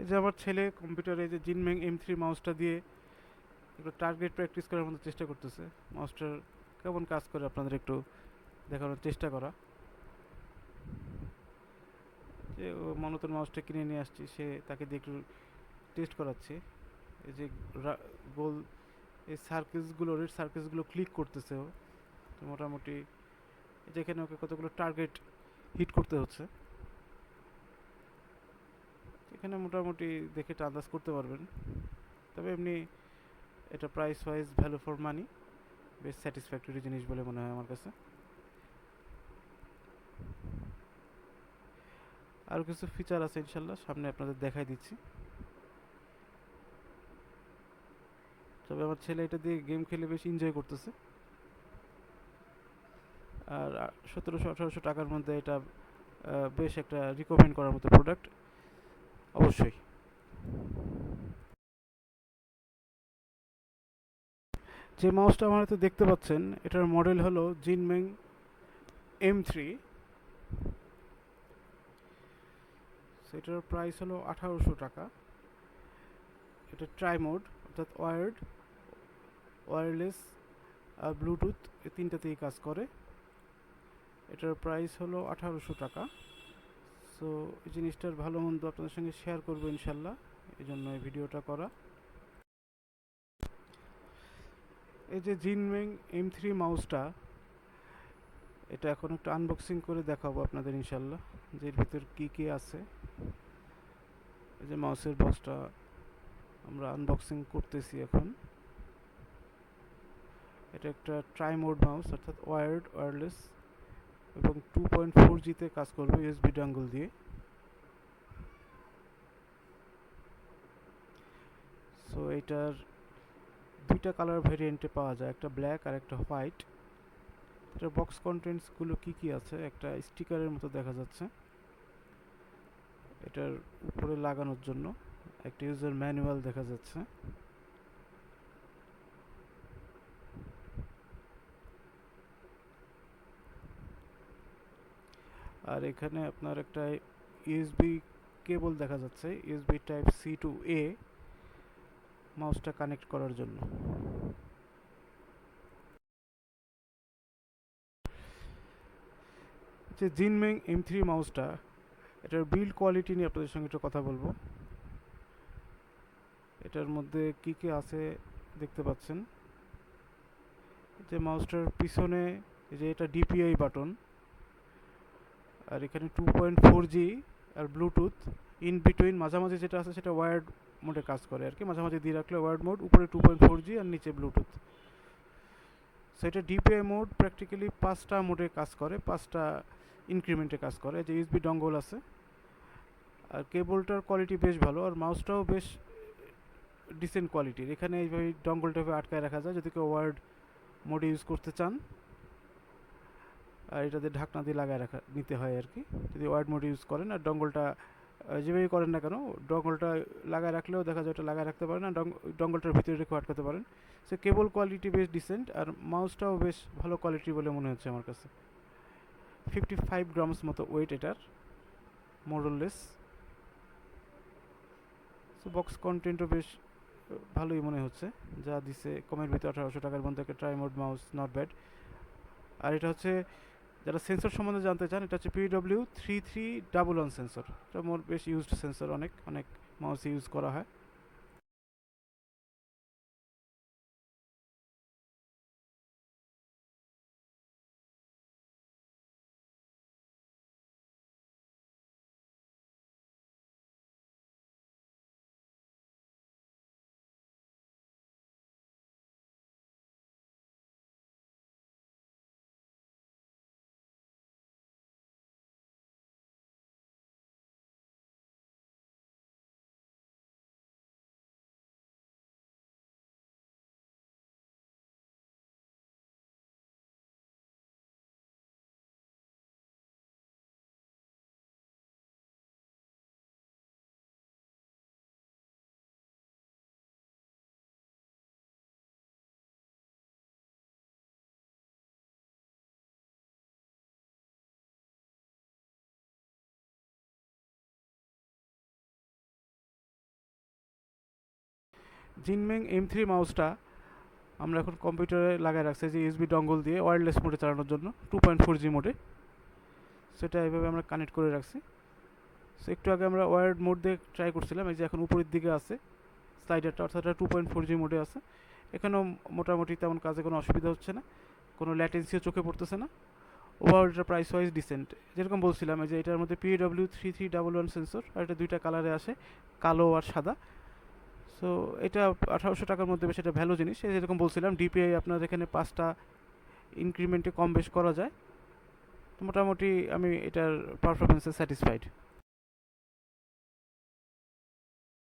এই যে আমার ছেলে কম্পিউটারে যে জিনম্যাং M3 মাউসটা দিয়ে একটু টার্গেট প্র্যাকটিস করার মতো চেষ্টা করতেছে। মাউসটার কেমন কাজ করে আপনাদের একটু দেখানোর চেষ্টা করা। যে ও মনোতন মাউসটা কিনে নিয়ে আসছি, সে তাকে দিয়ে একটু টেস্ট করাচ্ছি। এই যে গোল এই সার্কেলসগুলো, রেড সার্কেলসগুলো ক্লিক করতেছে ও। তো মোটামুটি যেখানে ওকে কতগুলো টার্গেট হিট করতে হচ্ছে, এখানে মোটামুটি দেখে এটা আন্দাজ করতে পারবেন। তবে এমনি এটা price wise value for money বেশ স্যাটিসফ্যাক্টরি জিনিস বলে মনে হয় আমার কাছে। আর কিছু ফিচার আছে ইনশাল্লাহ সামনে আপনাদের দেখাই দিচ্ছি। তবে আমার ছেলে এটা দিয়ে গেম খেলে বেশ এনজয় করতেছে। আর 1700-1800 টাকার মধ্যে এটা বেশ একটা রিকমেন্ড করার মতো প্রোডাক্ট অবশ্যই। যে মাউসটা আমার হাতে দেখতে পাচ্ছেন, এটার মডেল হলো জিনমেং M3। সেটার প্রাইস হলো 1800 টাকা। এটা ট্রাই মোড, অর্থাৎ ওয়্যারলেস আর ব্লুটুথ এই তিনটাতেই কাজ করে। এটার প্রাইস হলো 1800 টাকা। সো এই জিনিসটার ভালো মন্দ আপনাদের সঙ্গে শেয়ার করবো ইনশাল্লাহ, এই জন্য এই ভিডিওটা করা। এই যে জিনমেং M3 মাউসটা, এটা এখন একটু আনবক্সিং করে দেখাবো আপনাদের ইনশাল্লাহ, যে এর ভিতর কী কী আছে। এই যে মাউসের বক্সটা আমরা আনবক্সিং করতেছি এখন। এটা একটা ট্রাই মোড মাউস, অর্থাৎ ওয়্যারলেস এবং 2.4G-তে কাজ করবে USB ডাঙ্গল দিয়ে। সো এটার দুইটা কালার ভেরিয়েন্টে পাওয়া যায়, একটা ব্ল্যাক আর একটা হোয়াইট। এটার বক্স কন্টেন্টসগুলো কী কী আছে, একটা স্টিকারের মতো দেখা যাচ্ছে। এটার উপরে লাগানোর জন্য একটা ইউজার ম্যানুয়াল দেখা যাচ্ছে। আর এখানে আপনার একটা ইউএসবি কেবল দেখা যাচ্ছে, ইউএসবি টাইপ সি টু এ, মাউসটা কানেক্ট করার জন্য। যে জিনমেং M3 মাউসটা, এটার বিল্ড কোয়ালিটি নিয়ে আপনাদের সঙ্গে একটু কথা বলবো। এটার মধ্যে কী কী আছে দেখতে পাচ্ছেন। যে মাউসটার পিছনে যে এটা DPI বাটন, আর এখানে 2.4G R Bluetooth in between, মাঝামাঝি যেটা আছে সেটা ওয়্যার্ড মোডে কাজ করে আর কি। মাঝামাঝি দিয়ে রাখলে ওয়্যার্ড মোড, উপরে 2.4G আর নিচে ব্লুটুথ। সেটা DPI মোড প্র্যাকটিক্যালি 5টা মোডে কাজ করে, 5টা ইনক্রিমেন্টে কাজ করে। যে ইউএসবি ডঙ্গল আছে, আর কেবলটার কোয়ালিটি বেশ ভালো, আর মাউসটাও বেশ ডিসেন্ট কোয়ালিটির। এখানে এইভাবে ডঙ্গলটাকে আটকায় রাখা যায় যদি কেউ ওয়ার্ড মোডে ইউজ করতে চান, আর এটাতে ঢাকনা দিয়ে লাগায় নিতে হয় আর কি যদি ওয়ার্ড মোড ইউজ করেন। আর ডঙ্গলটা যেভাবেই করেন না কেন, ডঙ্গলটা লাগায় রাখলেও দেখা যায় ওটা লাগায় রাখতে পারেন, আর ডঙ্গলটার ভিতরে রেখে আটকাতে পারেন। সে কেবল কোয়ালিটি বেশ ডিসেন্ট, আর মাউসটাও বেশ ভালো কোয়ালিটি বলে মনে হচ্ছে আমার কাছে। 55 গ্রামস মতো ওয়েট এটার, মোরলেস। সো বক্স কন্টেন্টও বেশ ভালোই মনে হচ্ছে, যা দিছে কমের ভিতরে 1800 টাকার মধ্যে একটা tri mode mouse, not bad. আর এটা হচ্ছে, যারা সেন্সর সম্বন্ধে জানতে চান, এটা হচ্ছে PW3311 সেন্সর। এটা মোর বেশ ইউজড সেন্সর, অনেক অনেক মাউস ইউজ করা হয়। জিনমেং M3 মাউসটা আমরা এখন কম্পিউটারে লাগাই রাখছি যে ইউএসবি ডঙ্গল দিয়ে ওয়্যারলেস মোডে চালানোর জন্য 2.4G মোডে। সেটা এইভাবে আমরা কানেক্ট করে রাখছি। সো একটু আগে আমরা ওয়্যার্ড মোড দিয়ে ট্রাই করছিলাম, এই যে এখন উপরের দিকে আছে স্লাইডারটা, অর্থাৎ 2.4G মোডে আছে। এখানেও মোটামুটি তেমন কাজে কোনো অসুবিধা হচ্ছে না, কোনো ল্যাটেন্সিও চোখে পড়তেছে না। ওভারঅল এটা প্রাইস ওয়াইজ ডিসেন্ট। যেরকম বলছিলাম যে এটার মধ্যে PW3311 সেন্সর, আর এটা দুইটা কালারে আসে, কালো আর সাদা। সো এটা 1800 টাকার মধ্যে বেশ একটা ভ্যালু জিনিস। যেরকম বলছিলাম ডিপিআই আপনার এখানে 5টা ইনক্রিমেন্টে কম বেশ করা যায়। তো মোটামুটি আমি এটার পারফরমেন্সে স্যাটিসফাইড।